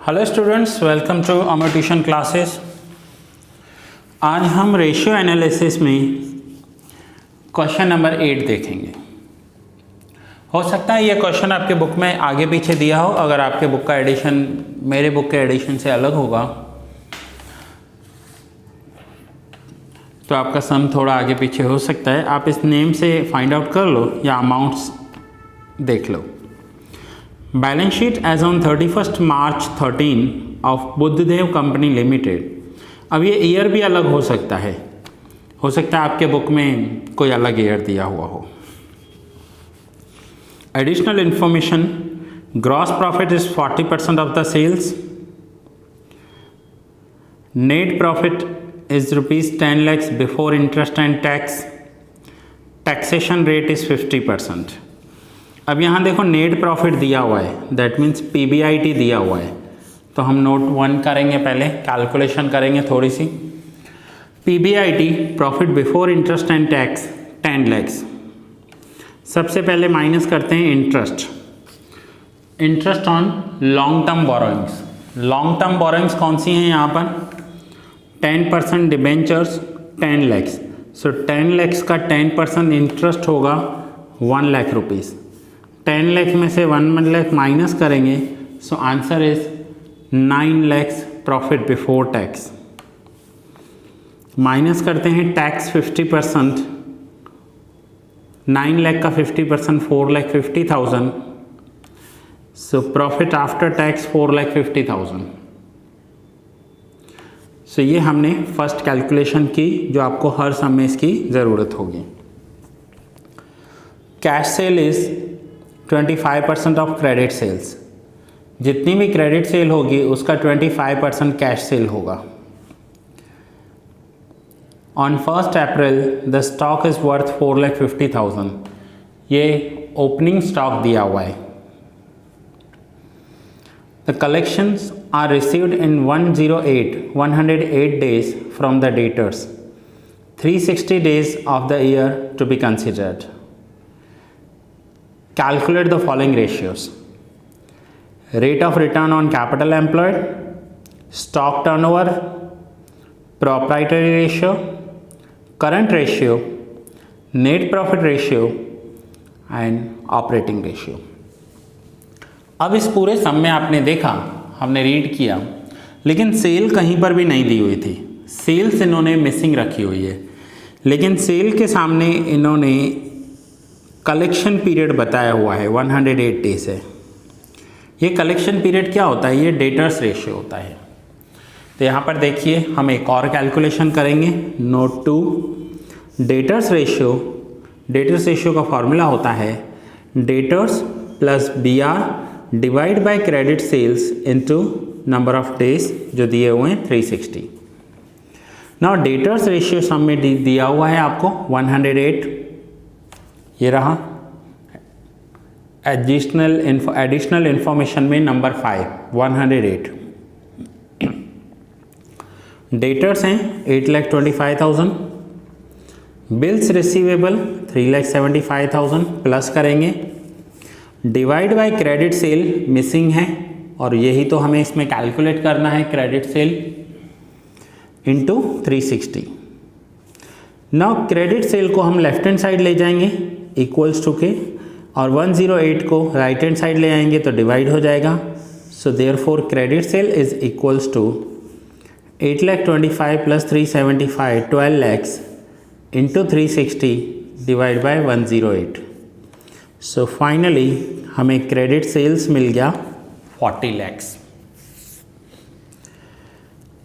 Hello students, welcome to our tuition classes. आज हम ratio analysis में क्वेश्चन नंबर 8 देखेंगे। हो सकता है ये क्वेश्चन आपके बुक में आगे पीछे दिया हो। अगर आपके बुक का एडिशन मेरे बुक के एडिशन से अलग होगा तो आपका सम थोड़ा आगे पीछे हो सकता है। आप इस नेम से फाइंड आउट कर लो या अमाउंट्स देख लो। Balance sheet as on 31 March 13 of Buddhadev Company Limited. अब ये ईयर भी अलग हो सकता है आपके बुक में कोई अलग ईयर दिया हुआ हो। Additional information, gross profit is 40% of the sales, net profit is ₹10 lakhs before interest and tax, taxation rate is 50%। अब यहाँ देखो नेट प्रॉफिट दिया हुआ है, दैट मीन्स PBIT दिया हुआ है। तो हम नोट 1 करेंगे, पहले कैलकुलेशन करेंगे थोड़ी सी। PBIT profit before interest and tax 10 lakhs। सबसे पहले माइनस करते हैं interest on long term borrowings. Long term borrowings कौन सी हैं यहाँ पर? 10% डिबेंचर्स 10 lakhs। सो 10 lakhs का 10% इंटरेस्ट होगा 1 lakh रुपीज़। 10 lakhs में से 1 lakh माइनस करेंगे, सो answer is 9 lakhs profit before tax. Minus करते हैं टैक्स 50%, 9 lakh का 50% 4,50,000। So profit after tax 4,50,000। सो ये हमने फर्स्ट कैलकुलेशन की, जो आपको हर सम में इसकी ज़रूरत होगी। Cash sale is 25% of credit sales. जितनी भी क्रेडिट सेल होगी उसका 25% कैश सेल होगा। On 1 April the stock is worth 4,50,000। ये ओपनिंग स्टॉक दिया हुआ है। The collections are received in 108 days from the debtors, 360 days of the year to be considered. Calculate the following ratios: rate of return on capital employed, stock turnover, proprietary ratio, current ratio, net profit ratio and operating ratio। अब इस पूरे सम में आपने देखा, हमने read किया, लेकिन cell कहीं पर भी नहीं दी हुई थी। सेल्स इन्होंने मिसिंग रखी हुई है, लेकिन सेल के सामने इन्होंने कलेक्शन पीरियड बताया हुआ है 108 days है। ये कलेक्शन पीरियड क्या होता है? ये डेटर्स रेशियो होता है। तो यहाँ पर देखिए हम एक और कैलकुलेशन करेंगे। नोट 2, डेटर्स रेशियो का फॉर्मूला होता है debtors plus BR divide by credit sales into number of days, जो दिए हुए हैं 360। नाउ डेटर्स रेशियो सम में दिया हुआ है आपको 108। ये रहा। एडिशनल इंफॉर्मेशन में नंबर 5 108। डेटर्स हैं 8,25,000, बिल्स रिसीवेबल 3,75,000 प्लस करेंगे, divide by credit sale missing है, और यही तो हमें इसमें कैलकुलेट करना है, credit sale into 360। Now credit sale को हम लेफ्ट हैंड साइड ले जाएंगे इक्वल्स टू के, और 108 को राइट हैंड साइड ले आएंगे तो डिवाइड हो जाएगा। So therefore credit sale is equals to 8,25,000 plus 375 12 lakhs into 360 divide by 108। So finally हमें क्रेडिट सेल्स मिल गया 40 lakhs।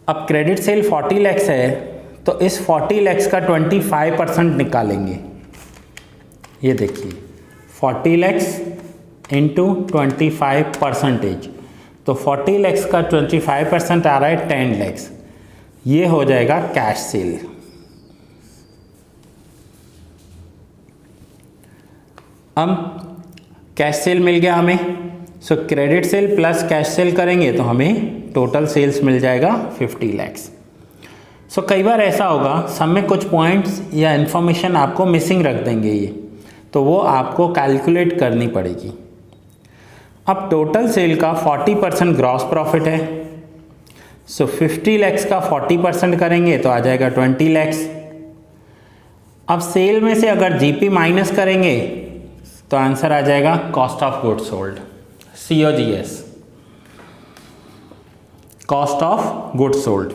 अब क्रेडिट सेल 40 lakhs है, तो इस 40 lakhs का 25% निकालेंगे। ये देखिए 40 lakhs इंटू 25%, तो 40 lakhs का 25% आ रहा है 10 lakhs। ये हो जाएगा कैश सेल। अब कैश सेल मिल गया हमें। सो credit sale plus cash cell करेंगे तो हमें टोटल सेल्स मिल जाएगा 50 lakhs। सो कई बार ऐसा होगा सम में कुछ पॉइंट्स या इन्फॉर्मेशन आपको मिसिंग रख देंगे ये, तो वो आपको कैलकुलेट करनी पड़ेगी। अब टोटल सेल का 40% ग्रॉस प्रॉफिट है, सो 50 लैक्स का 40% करेंगे तो आ जाएगा 20 लैक्स। अब सेल में से अगर जीपी माइनस करेंगे तो आंसर आ जाएगा cost of goods sold, COGS, cost of goods sold.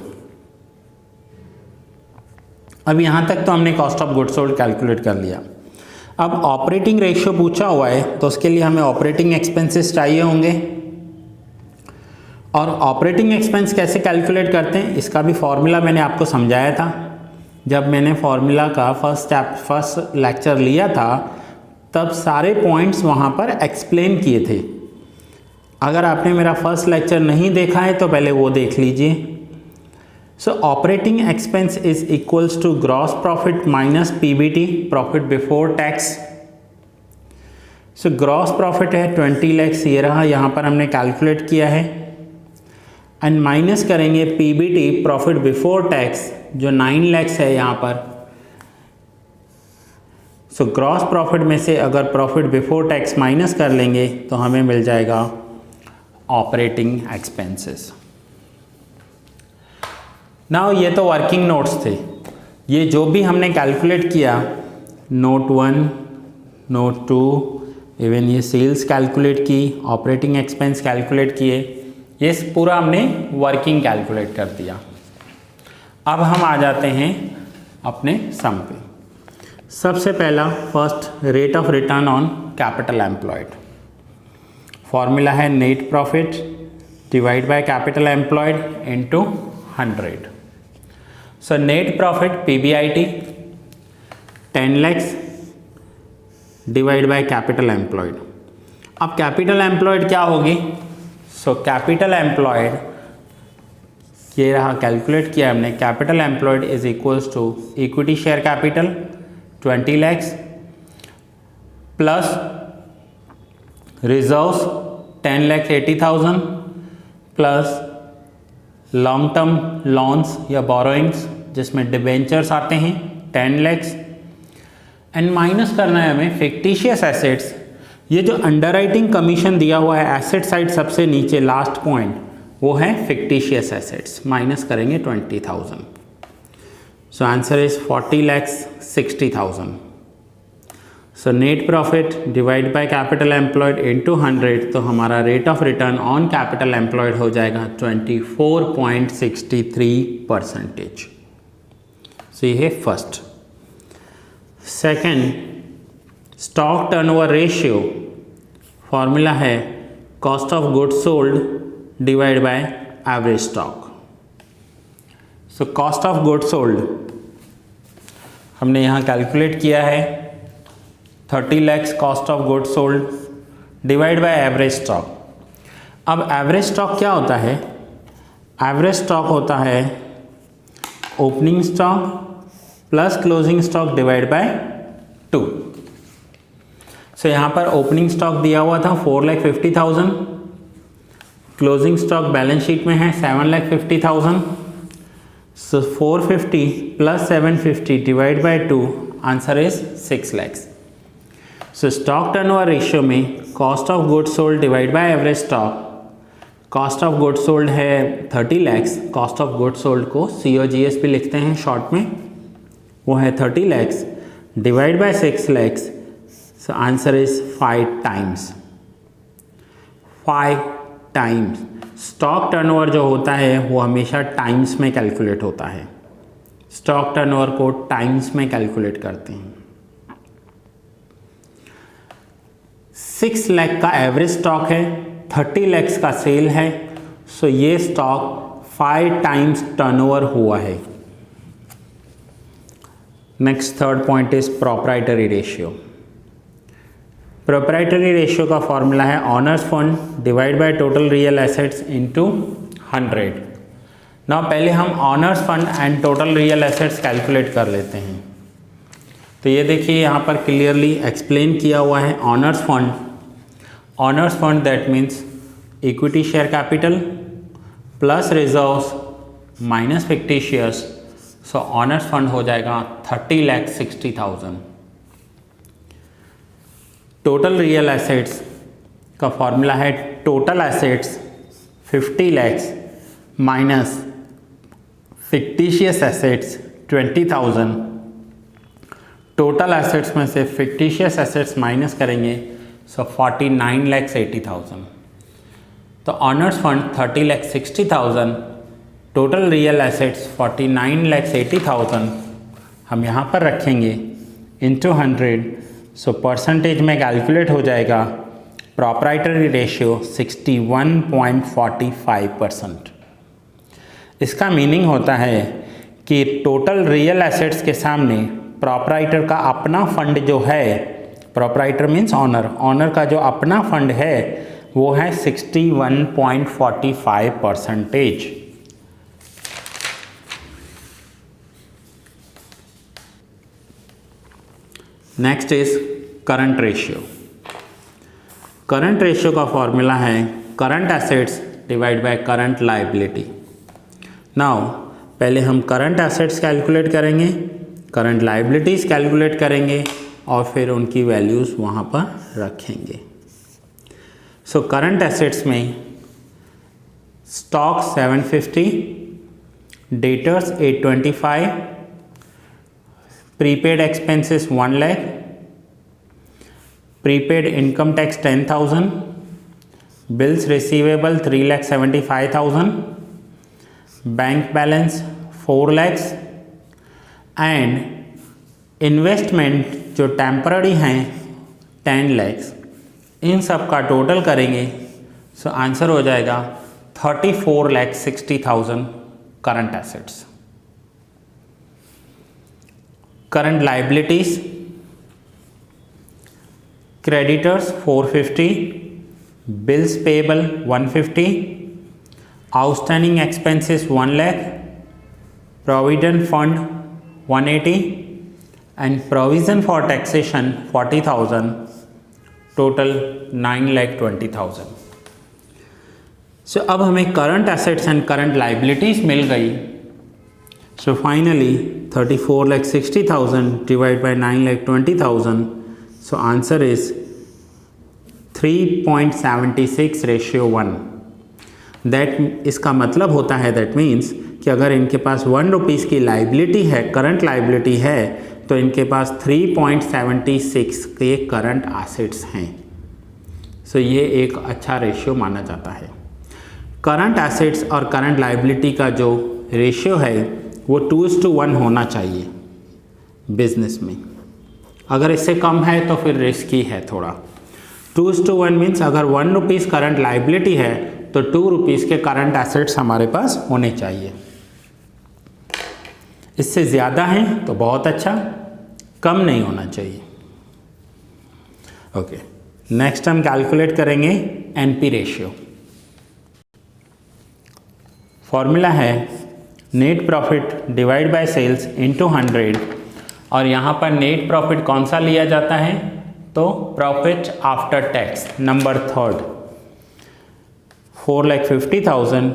अब यहां तक तो हमने cost of goods sold calculate कर लिया। अब ऑपरेटिंग रेशियो पूछा हुआ है तो उसके लिए हमें ऑपरेटिंग एक्सपेंसेस चाहिए होंगे, और ऑपरेटिंग एक्सपेंस कैसे कैलकुलेट करते हैं इसका भी फॉर्मूला मैंने आपको समझाया था जब मैंने फॉर्मूला का फर्स्ट लेक्चर लिया था, तब सारे पॉइंट्स वहाँ पर एक्सप्लेन किए थे। अगर आपने मेरा फर्स्ट लेक्चर नहीं देखा है तो पहले वो देख लीजिए। So operating expense is equals to gross profit minus PBT, profit before tax. So gross profit है 20 लैक्स, ये रहा, यहाँ पर हमने कैलकुलेट किया है, एंड माइनस करेंगे PBT, प्रॉफिट बिफोर टैक्स, जो 9 लैक्स है यहाँ पर। सो ग्रॉस प्रॉफिट में से अगर प्रॉफिट बिफोर टैक्स माइनस कर लेंगे तो हमें मिल जाएगा ऑपरेटिंग एक्सपेंसेस। नाउ ये तो वर्किंग नोट्स थे, ये जो भी हमने कैलकुलेट किया, नोट 1, नोट 2, इवन ये सेल्स कैलकुलेट की, ऑपरेटिंग एक्सपेंस कैलकुलेट किए, ये पूरा हमने वर्किंग कैलकुलेट कर दिया। अब हम आ जाते हैं अपने सम पे। सबसे पहला first rate of return on capital employed. Formula है net profit divide by capital employed into 100। So net profit PBIT 10 lakhs divide by capital employed. अब कैपिटल एम्प्लॉयड क्या होगी? सो कैपिटल एम्प्लॉयड, ये रहा, कैलकुलेट किया हमने, capital employed is equals to equity share capital 20 lakhs plus reserves 10,80,000 plus long term loans या borrowings जिसमें debentures आते हैं 10 लैक्स, एंड माइनस करना है हमें फिक्टिशियस एसेट्स। ये जो अंडरराइटिंग कमीशन दिया हुआ है एसेट साइड सबसे नीचे लास्ट पॉइंट, वो है फिक्टिशियस एसेट्स, माइनस करेंगे 20,000। So answer is 40,60,000। So net profit divide by capital employed into 100, तो हमारा rate of return on capital employed हो जाएगा 24.63%। सो ये है first. Second, stock turnover ratio, formula है cost of goods sold divide by average stock. So cost of goods sold हमने यहाँ calculate किया है 30 lakhs cost of goods sold divide by average stock. अब एवरेज स्टॉक क्या होता है? एवरेज स्टॉक होता है opening stock plus closing stock divide by 2। सो यहाँ पर ओपनिंग स्टॉक दिया हुआ था 4,50,000, क्लोजिंग स्टॉक बैलेंस शीट में है 7,50,000। So 450 plus 750 divide by 2, answer is 6 lakhs. So stock turnover ratio में cost of goods sold divide by average stock, cost of goods sold है 30 lakhs, cost of goods sold को COGS भी लिखते हैं short में, वो है 30 lakhs divide bye 6 lakhs. So answer is 5 times. 5 times stock turnover जो होता है वो हमेशा टाइम्स में कैलकुलेट होता है, स्टॉक टर्नओवर को टाइम्स में कैलकुलेट करते हैं। 6 लाख का एवरेज स्टॉक है, 30 लैक्स का सेल है, सो ये स्टॉक 5 टाइम्स टर्नओवर हुआ है। Next third point is proprietary ratio. Proprietary ratio का फॉर्मूला है honours fund divide by total real assets into 100। Now पहले हम honours fund and total real assets calculate कर लेते हैं। तो ये देखिए यहाँ पर क्लियरली एक्सप्लेन किया हुआ है honours fund that means equity share capital plus reserves minus fictitious. So honours fund हो जाएगा 30,60,000। टोटल रियल एसेट्स का फॉर्मूला है total assets 50 lakhs minus fictitious assets 20,000, total assets में से फिक्टिशियस एसेट्स माइनस करेंगे सो 49,80,000। तो honours fund 30,60,000, total real assets 49,80,000 हम यहाँ पर रखेंगे इंटू 100। सो परसेंटेज में कैलकुलेट हो जाएगा प्रॉपराइटरी रेशियो 61.45%। इसका मीनिंग होता है कि टोटल रियल एसेट्स के सामने प्रॉपराइटर का अपना फंड जो है, प्रॉपराइटर मीन्स ऑनर, ऑनर का जो अपना फंड है वो है 61.45%। Next is current ratio. Current ratio का फॉर्मूला है current assets divide by current liability. Now पहले हम करंट एसेट्स कैलकुलेट करेंगे, करंट लायबिलिटीज़ कैलकुलेट करेंगे और फिर उनकी वैल्यूज़ वहाँ पर रखेंगे। सो करंट एसेट्स में stock 750, debtors 825, prepaid expenses 1 lakh, prepaid income tax 10,000, bills receivable 3,75,000, bank balance 4 lakhs and investment जो टेम्पररी हैं 10 lakhs। इन सब का टोटल करेंगे सो आंसर हो जाएगा 34,60,000 current assets. Current liabilities creditors 450, bills payable 150, outstanding expenses 1 lakh, provident fund 180 and provision for taxation 40,000, total 9,20,000। So अब हमें current assets and current liabilities मिल गई। So finally 34,60,000 divide by 9,20,000, so answer is 3.76:1। That इसका मतलब होता है that means कि अगर इनके पास 1 रुपीज़ की लायबिलिटी है, करंट लायबिलिटी है, तो इनके पास 3.76 के करंट एसेट्स हैं। सो ये एक अच्छा रेशियो माना जाता है। करंट एसेट्स और करंट लायबिलिटी का जो रेशियो है वो 2:1 होना चाहिए बिजनेस में। अगर इससे कम है तो फिर रिस्की है थोड़ा। 2:1 मीन्स अगर 1 रुपीज़ करंट लायबिलिटी है तो 2 रुपीज़ के करंट एसेट्स हमारे पास होने चाहिए। इससे ज़्यादा हैं तो बहुत अच्छा, कम नहीं होना चाहिए। ओके, नेक्स्ट हम कैलकुलेट करेंगे एनपी रेशियो। फॉर्मूला है net profit divide by sales into 100 और यहाँ पर नेट प्रॉफिट कौन सा लिया जाता है तो profit after tax number 3rd 4,50,000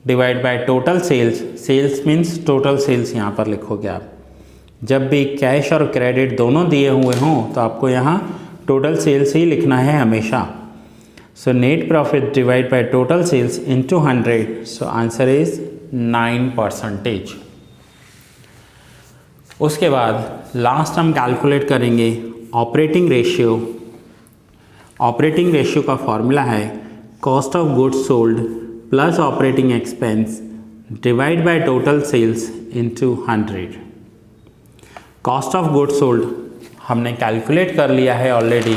divide by total sales. Sales means total sales यहाँ पर लिखोगे आप। जब भी कैश और क्रेडिट दोनों दिए हुए हों तो आपको यहाँ टोटल सेल्स ही लिखना है हमेशा। So net profit divide by total sales into 100, so answer is 9%। उसके बाद लास्ट हम कैलकुलेट करेंगे ऑपरेटिंग रेशियो। ऑपरेटिंग रेशियो का फॉर्मूला है cost of goods sold plus operating expense divide by total sales into 100। Cost of goods sold हमने calculate कर लिया है ऑलरेडी,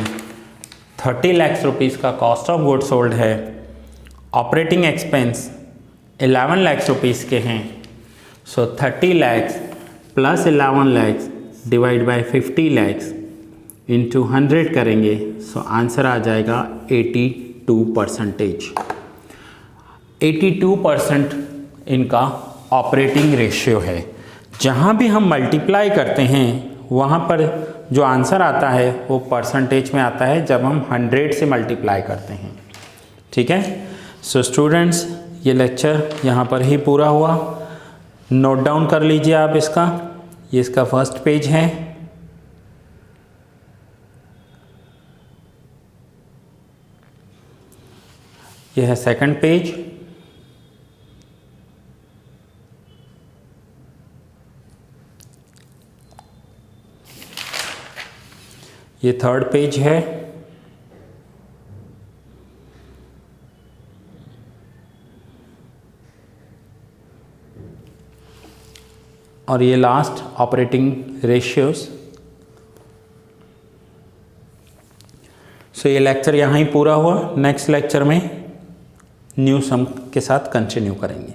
30 लाख रुपीज़ का कॉस्ट ऑफ गुड्स सोल्ड है। ऑपरेटिंग एक्सपेंस 11 लाख रुपीज़ के हैं। सो 30 lakh plus 11 lakh divide by 50 lakh into 100 करेंगे। सो आंसर आ जाएगा 82%। 82% इनका ऑपरेटिंग रेशियो है। जहाँ भी हम मल्टीप्लाई करते हैं वहाँ पर जो आंसर आता है वो परसेंटेज में आता है जब हम 100 से मल्टीप्लाई करते हैं। ठीक है। सो स्टूडेंट्स, ये लेक्चर यहाँ पर ही पूरा हुआ। नोट डाउन कर लीजिए आप इसका। ये इसका फर्स्ट पेज है। यह है सेकंड पेज। ये थर्ड पेज है। और ये लास्ट ऑपरेटिंग रेशियोज। सो ये लेक्चर यहाँ ही पूरा हुआ। नेक्स्ट लेक्चर में न्यू सम के साथ कंटिन्यू करेंगे।